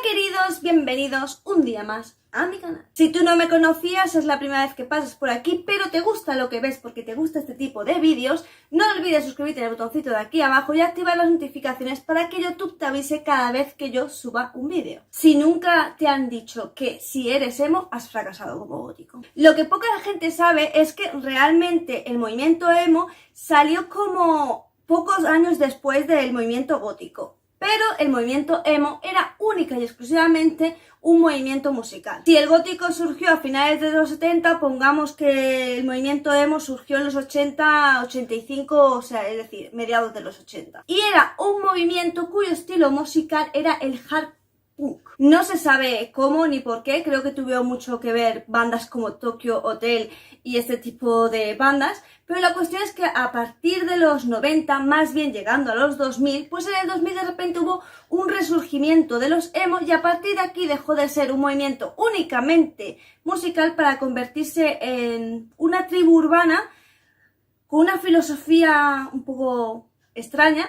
Queridos, bienvenidos un día más a mi canal. Si tú no me conocías, es la primera vez que pasas por aquí, pero te gusta lo que ves porque te gusta este tipo de vídeos, no olvides suscribirte en el botoncito de aquí abajo y activar las notificaciones para que YouTube te avise cada vez que yo suba un vídeo. Si nunca te han dicho que si eres emo, has fracasado como gótico. Lo que poca gente sabe es que realmente el movimiento emo salió como pocos años después del movimiento gótico. Pero el movimiento emo era única y exclusivamente un movimiento musical. Si el gótico surgió a finales de los 70, pongamos que el movimiento emo surgió en los 80, 85, o sea, es decir, mediados de los 80. Y era un movimiento cuyo estilo musical era el hard punk. No se sabe cómo ni por qué, creo que tuvieron mucho que ver bandas como Tokyo Hotel y este tipo de bandas, pero la cuestión es que a partir de los 90, más bien llegando a los 2000, pues en el 2000 de repente hubo un resurgimiento de los emo y a partir de aquí dejó de ser un movimiento únicamente musical para convertirse en una tribu urbana con una filosofía un poco extraña,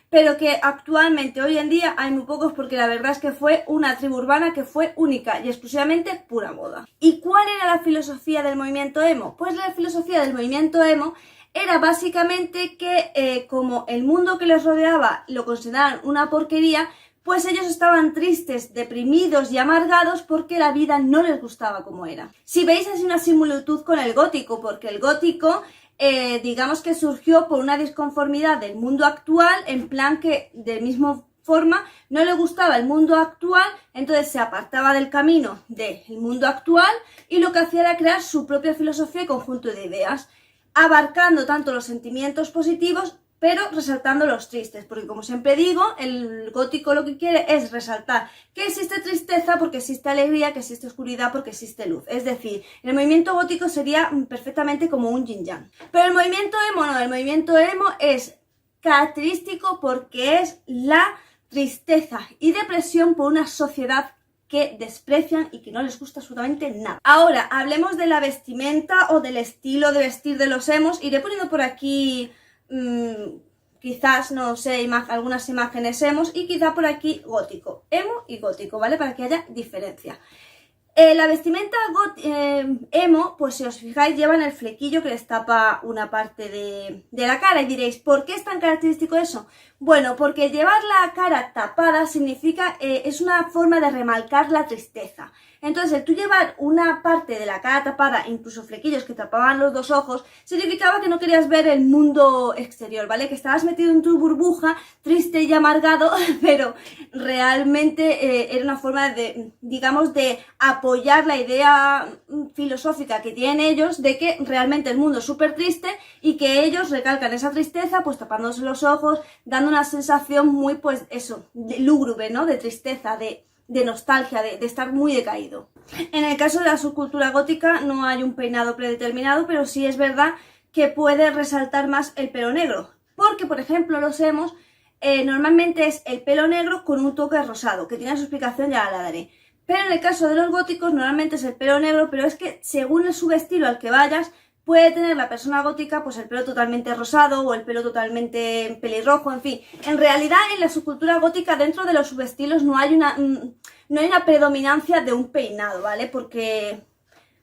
pero que actualmente, hoy en día, hay muy pocos porque la verdad es que fue una tribu urbana que fue única y exclusivamente pura moda. ¿Y cuál era la filosofía del movimiento emo? Pues la filosofía del movimiento emo era básicamente que como el mundo que les rodeaba lo consideraban una porquería, pues ellos estaban tristes, deprimidos y amargados porque la vida no les gustaba como era. Si veis así una similitud con el gótico, porque el gótico digamos que surgió por una disconformidad del mundo actual, en plan que de misma forma no le gustaba el mundo actual, entonces se apartaba del camino del mundo actual y lo que hacía era crear su propia filosofía y conjunto de ideas, abarcando tanto los sentimientos positivos pero resaltando los tristes, porque como siempre digo, el gótico lo que quiere es resaltar que existe tristeza porque existe alegría, que existe oscuridad porque existe luz. Es decir, el movimiento gótico sería perfectamente como un yin-yang. Pero el movimiento emo no, el movimiento emo es característico porque es la tristeza y depresión por una sociedad que desprecian y que no les gusta absolutamente nada. Ahora, hablemos de la vestimenta o del estilo de vestir de los emos. Iré poniendo por aquí quizás, no sé, algunas imágenes emos y quizá por aquí gótico, emo y gótico, ¿vale? Para que haya diferencia. La vestimenta emo, pues si os fijáis, llevan el flequillo que les tapa una parte de la cara y diréis, ¿por qué es tan característico eso? Bueno, porque llevar la cara tapada significa, es una forma de remarcar la tristeza. Entonces, el tú llevar una parte de la cara tapada, incluso flequillos que tapaban los dos ojos, significaba que no querías ver el mundo exterior, ¿vale? Que estabas metido en tu burbuja, triste y amargado, pero realmente era una forma de, digamos, de apoyar la idea filosófica que tienen ellos de que realmente el mundo es súper triste y que ellos recalcan esa tristeza pues tapándose los ojos, dando una sensación muy, pues eso, de lúgubre, ¿no? De tristeza, de nostalgia, de estar muy decaído. En el caso de la subcultura gótica no hay un peinado predeterminado, pero sí es verdad que puede resaltar más el pelo negro, porque por ejemplo los emos normalmente es el pelo negro con un toque rosado, que tiene su explicación, ya la daré. Pero en el caso de los góticos normalmente es el pelo negro, pero es que según el subestilo al que vayas, puede tener la persona gótica pues el pelo totalmente rosado o el pelo totalmente pelirrojo, en fin. En realidad en la subcultura gótica dentro de los subestilos no hay una predominancia de un peinado, ¿vale? Porque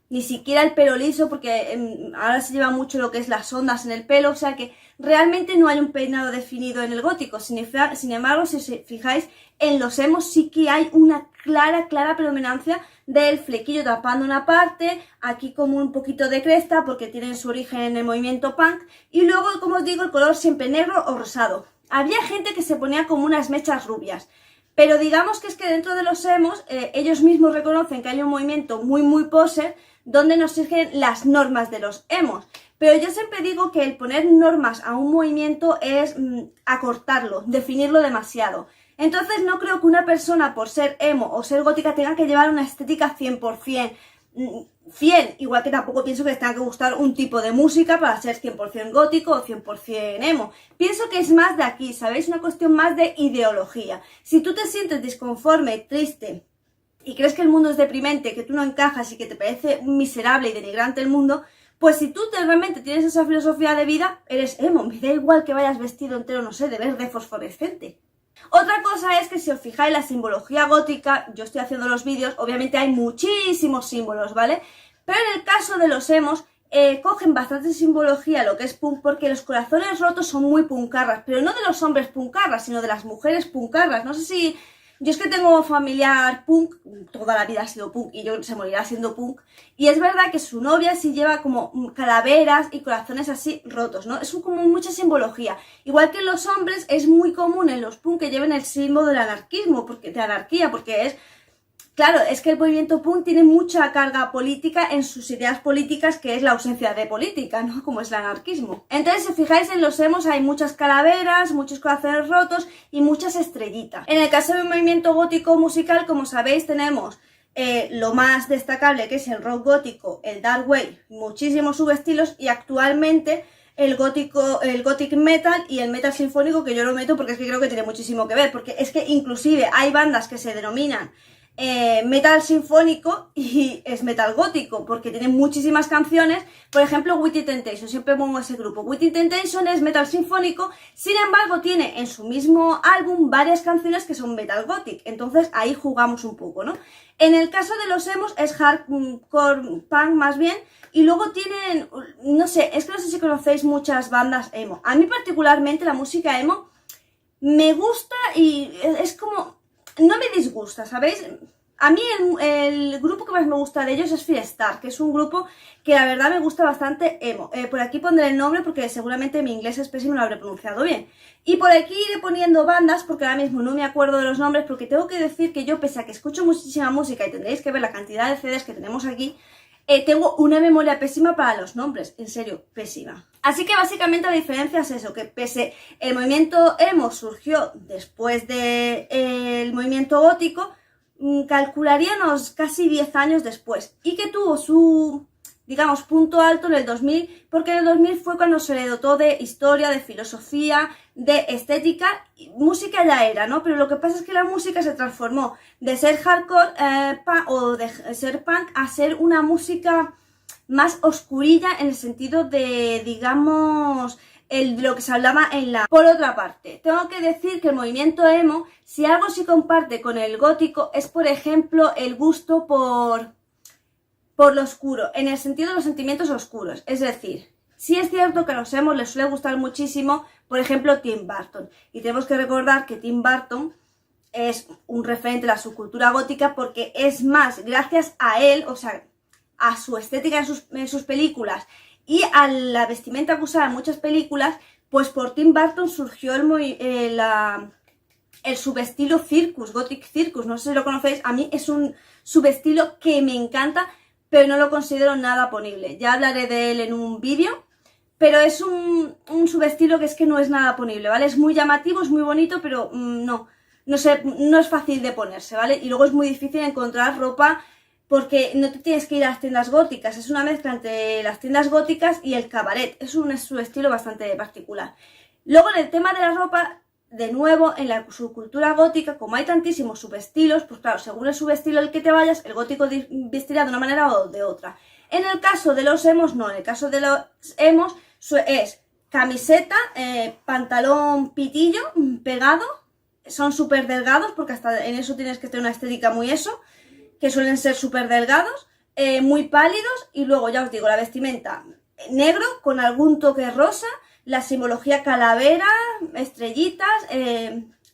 ni siquiera el pelo liso, porque ahora se lleva mucho lo que es las ondas en el pelo, o sea que realmente no hay un peinado definido en el gótico. Sin embargo, si os fijáis, en los emos sí que hay una clara predominancia del flequillo tapando una parte, aquí como un poquito de cresta porque tienen su origen en el movimiento punk y luego, como os digo, el color siempre negro o rosado. Había gente que se ponía como unas mechas rubias, pero digamos que es que dentro de los emos ellos mismos reconocen que hay un movimiento muy poser donde nos siguen las normas de los emos. Pero yo siempre digo que el poner normas a un movimiento es acortarlo, definirlo demasiado. Entonces no creo que una persona por ser emo o ser gótica tenga que llevar una estética 100% fiel, igual que tampoco pienso que les tenga que gustar un tipo de música para ser 100% gótico o 100% emo. Pienso que es más de aquí, ¿sabéis? Una cuestión más de ideología. Si tú te sientes disconforme, triste y crees que el mundo es deprimente, que tú no encajas y que te parece miserable y denigrante el mundo, pues si tú realmente tienes esa filosofía de vida, eres emo. Me da igual que vayas vestido entero, no sé, de verde fosforescente. Otra cosa es que si os fijáis la simbología gótica, yo estoy haciendo los vídeos, obviamente hay muchísimos símbolos, ¿vale? Pero en el caso de los emos, cogen bastante simbología lo que es punk, porque los corazones rotos son muy puncarras, pero no de los hombres puncarras, sino de las mujeres puncarras. No sé si... Yo es que tengo familiar punk, toda la vida ha sido punk y yo se morirá siendo punk. Y es verdad que su novia sí lleva como calaveras y corazones así rotos, ¿no? Es como mucha simbología. Igual que en los hombres es muy común en los punk que lleven el símbolo del anarquismo, de anarquía, porque es... Claro, es que el movimiento punk tiene mucha carga política en sus ideas políticas, que es la ausencia de política, ¿no? Como es el anarquismo. Entonces, si os fijáis en los emos hay muchas calaveras, muchos corazones rotos y muchas estrellitas. En el caso del movimiento gótico musical, como sabéis, tenemos lo más destacable, que es el rock gótico, el dark wave, muchísimos subestilos, y actualmente el gothic metal y el metal sinfónico, que yo lo meto porque es que creo que tiene muchísimo que ver, porque es que inclusive hay bandas que se denominan metal sinfónico y es metal gótico, porque tiene muchísimas canciones. Por ejemplo, Within Temptation, siempre pongo ese grupo. Within Temptation es metal sinfónico, sin embargo tiene en su mismo álbum varias canciones que son metal gothic, entonces ahí jugamos un poco, ¿no? En el caso de los emos es hardcore punk más bien, y luego tienen, no sé, es que no sé si conocéis muchas bandas emo. A mí particularmente la música emo me gusta y es como... no me disgusta, ¿sabéis? A mí el grupo que más me gusta de ellos es Firestar, que es un grupo que la verdad me gusta bastante emo. Por aquí pondré el nombre porque seguramente mi inglés es pésimo y no lo habré pronunciado bien. Y por aquí iré poniendo bandas porque ahora mismo no me acuerdo de los nombres, porque tengo que decir que yo, pese a que escucho muchísima música y tendréis que ver la cantidad de CDs que tenemos aquí, tengo una memoria pésima para los nombres, en serio, pésima. Así que básicamente la diferencia es eso, que pese el movimiento emo surgió después del movimiento gótico, calcularía unos casi 10 años después, y que tuvo su, digamos, punto alto en el 2000, porque en el 2000 fue cuando se le dotó de historia, de filosofía, de estética. Música ya era, ¿no? Pero lo que pasa es que la música se transformó de ser hardcore o de ser punk a ser una música más oscurilla, en el sentido de, digamos, lo que se hablaba en la... Por otra parte, tengo que decir que el movimiento emo, si algo sí comparte con el gótico, es por ejemplo el gusto por lo oscuro, en el sentido de los sentimientos oscuros. Es decir, sí es cierto que a los emos les suele gustar muchísimo, por ejemplo, Tim Burton. Y tenemos que recordar que Tim Burton es un referente de la subcultura gótica, porque es más, gracias a él, o sea, a su estética en sus películas y a la vestimenta que usaba en muchas películas, pues por Tim Burton surgió el subestilo circus, gothic circus. No sé si lo conocéis, a mí es un subestilo que me encanta, pero no lo considero nada ponible. Ya hablaré de él en un vídeo, pero es un subestilo que es que no es nada ponible, ¿vale? Es muy llamativo, es muy bonito, pero no sé, no es fácil de ponerse, ¿vale? Y luego es muy difícil encontrar ropa, porque no te tienes que ir a las tiendas góticas, es una mezcla entre las tiendas góticas y el cabaret, es un subestilo bastante particular. Luego en el tema de la ropa, de nuevo, en la subcultura gótica, como hay tantísimos subestilos, pues claro, según el subestilo al que te vayas, el gótico vestirá de una manera o de otra. En el caso de los emos, no, en el caso de los emos es camiseta, pantalón pitillo, pegado, son súper delgados, porque hasta en eso tienes que tener una estética muy eso, que suelen ser súper delgados, muy pálidos, y luego ya os digo, la vestimenta negro con algún toque rosa, la simbología calavera, estrellitas,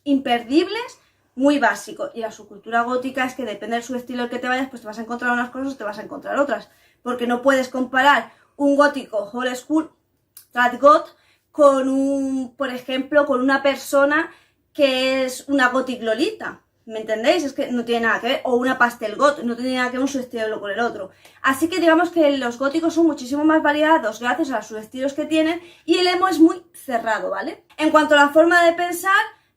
imperdibles, muy básico. Y la subcultura gótica es que depende del subestilo al que te vayas, pues te vas a encontrar unas cosas o te vas a encontrar otras, porque no puedes comparar un gótico old school, trad goth, con por ejemplo, con una persona que es una gothic lolita. ¿Me entendéis? Es que no tiene nada que ver. O una pastel goth, no tiene nada que ver un subestilo con el otro. Así que digamos que los góticos son muchísimo más variados gracias a los subestilos que tienen, y el emo es muy cerrado, ¿vale? En cuanto a la forma de pensar,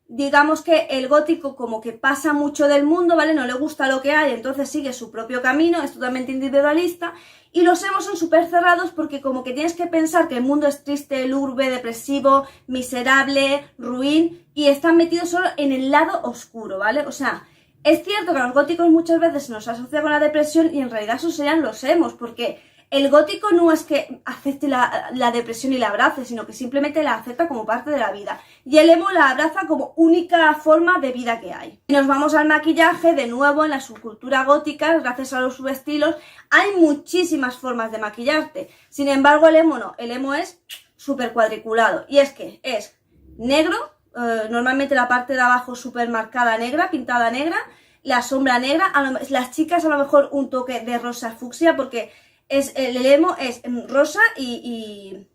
digamos que el gótico como que pasa mucho del mundo, ¿vale? No le gusta lo que hay, entonces sigue su propio camino, es totalmente individualista. Y los emos son súper cerrados porque como que tienes que pensar que el mundo es triste, lúgubre, depresivo, miserable, ruin, y están metidos solo en el lado oscuro, ¿vale? O sea, es cierto que a los góticos muchas veces se nos asocia con la depresión, y en realidad esos serían los emos, porque El gótico no es que acepte la depresión y la abrace, sino que simplemente la acepta como parte de la vida. Y el emo la abraza como única forma de vida que hay. Y nos vamos al maquillaje, de nuevo en la subcultura gótica, gracias a los subestilos, hay muchísimas formas de maquillarte. Sin embargo, el emo no, el emo es súper cuadriculado. Y es que es negro, normalmente la parte de abajo súper marcada negra, pintada negra, la sombra negra, las chicas a lo mejor un toque de rosa fucsia, porque el emo es rosa y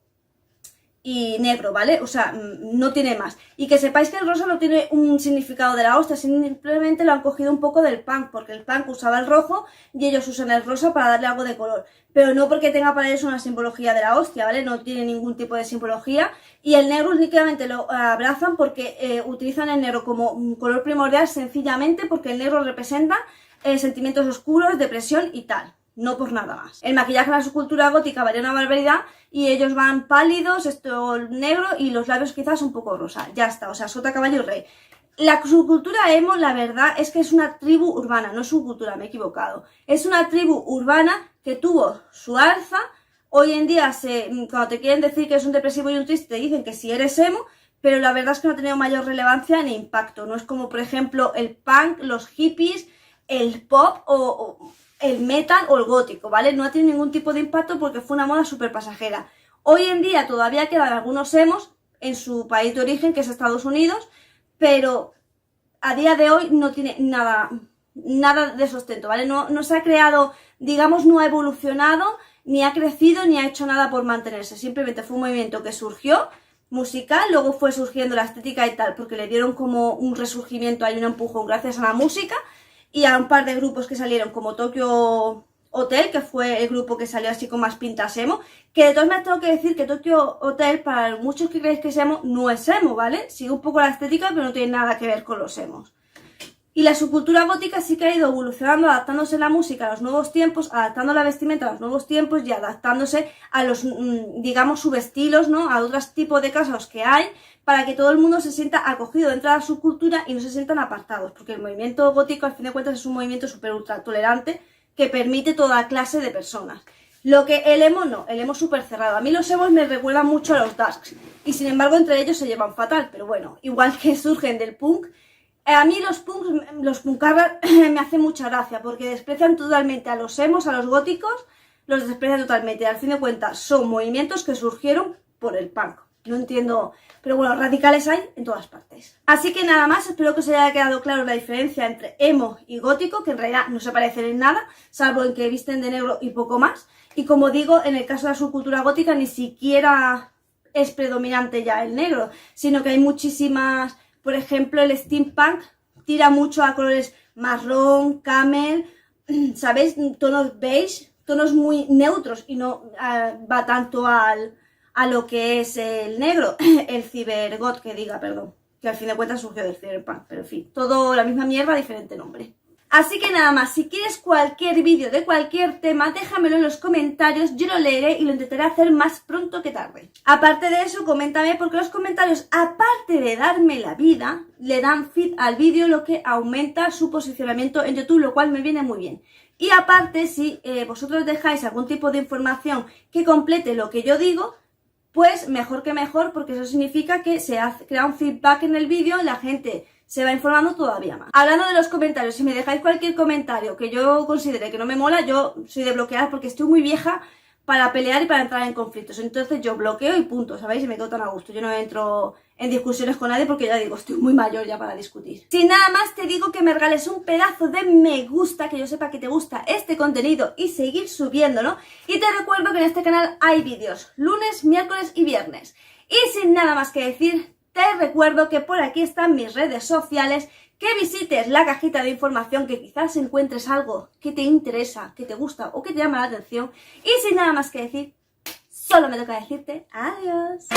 negro, ¿vale? O sea, no tiene más. Y que sepáis que el rosa no tiene un significado de la hostia, simplemente lo han cogido un poco del punk, porque el punk usaba el rojo y ellos usan el rosa para darle algo de color. Pero no porque tenga para ellos una simbología de la hostia, ¿vale? No tiene ningún tipo de simbología. Y el negro únicamente lo abrazan porque utilizan el negro como un color primordial, sencillamente porque el negro representa sentimientos oscuros, depresión y tal. No por nada más. El maquillaje en la subcultura gótica varía una barbaridad y ellos van pálidos, esto negro y los labios quizás un poco rosa. Ya está, o sea, sota, caballo y rey. La subcultura emo, la verdad, es que es una tribu urbana, no subcultura, me he equivocado. Es una tribu urbana que tuvo su alza. Hoy en día, cuando te quieren decir que es un depresivo y un triste, te dicen que si eres emo, pero la verdad es que no ha tenido mayor relevancia ni impacto. No es como, por ejemplo, el punk, los hippies, el pop o el metal o el gótico, ¿vale? No ha tenido ningún tipo de impacto porque fue una moda súper pasajera. Hoy en día todavía quedan algunos emos en su país de origen, que es Estados Unidos, pero a día de hoy no tiene nada de sustento, ¿vale? No se ha creado, digamos, no ha evolucionado, ni ha crecido, ni ha hecho nada por mantenerse. Simplemente fue un movimiento que surgió, musical, luego fue surgiendo la estética y tal, porque le dieron como un resurgimiento, hay un empujón gracias a la música, y a un par de grupos que salieron como Tokyo Hotel, que fue el grupo que salió así con más pintas emo, que de todas maneras tengo que decir que Tokyo Hotel, para muchos que creéis que es emo, no es emo, ¿vale? Sigue un poco la estética, pero no tiene nada que ver con los emos. Y la subcultura gótica sí que ha ido evolucionando, adaptándose la música a los nuevos tiempos, adaptando la vestimenta a los nuevos tiempos y adaptándose a los, digamos, subestilos, ¿no? A otros tipos de casos que hay, para que todo el mundo se sienta acogido dentro de la subcultura y no se sientan apartados, porque el movimiento gótico, al fin de cuentas, es un movimiento súper ultra tolerante que permite toda clase de personas. Lo que el emo no, el emo súper cerrado. A mí los emos me recuerdan mucho a los darks, y sin embargo entre ellos se llevan fatal, pero bueno, igual que surgen del punk. A mí los punkarras me hacen mucha gracia, porque desprecian totalmente a los emos, a los góticos, los desprecian totalmente. Al fin de cuentas son movimientos que surgieron por el punk. No entiendo, pero bueno, radicales hay en todas partes. Así que nada más, espero que os haya quedado claro la diferencia entre emo y gótico, que en realidad no se parecen en nada, salvo en que visten de negro y poco más. Y como digo, en el caso de la subcultura gótica ni siquiera es predominante ya el negro, sino que hay muchísimas, por ejemplo, el steampunk tira mucho a colores marrón, camel, ¿sabéis? Tonos beige, tonos muy neutros y no va tanto a lo que es el negro, el cibergot, que diga, perdón, que al fin de cuentas surgió del cyberpunk, pero en fin, todo la misma mierda, diferente nombre. Así que nada más, si quieres cualquier vídeo de cualquier tema, déjamelo en los comentarios, yo lo leeré y lo intentaré hacer más pronto que tarde. Aparte de eso, coméntame, porque los comentarios, aparte de darme la vida, le dan feed al vídeo, lo que aumenta su posicionamiento en YouTube, lo cual me viene muy bien. Y aparte, si vosotros dejáis algún tipo de información que complete lo que yo digo, pues mejor que mejor, porque eso significa que crea un feedback en el vídeo y la gente se va informando todavía más. Hablando de los comentarios, si me dejáis cualquier comentario que yo considere que no me mola, yo soy de bloquear porque estoy muy vieja para pelear y para entrar en conflictos. Entonces yo bloqueo y punto, ¿sabéis? Y me quedo tan a gusto. Yo no entro en discusiones con nadie porque ya digo, estoy muy mayor ya para discutir. Sin nada más, te digo que me regales un pedazo de me gusta, que yo sepa que te gusta este contenido y seguir subiéndolo. Y te recuerdo que en este canal hay vídeos lunes, miércoles y viernes. Y sin nada más que decir, te recuerdo que por aquí están mis redes sociales, que visites la cajita de información, que quizás encuentres algo que te interesa, que te gusta o que te llama la atención. Y sin nada más que decir, solo me toca decirte adiós.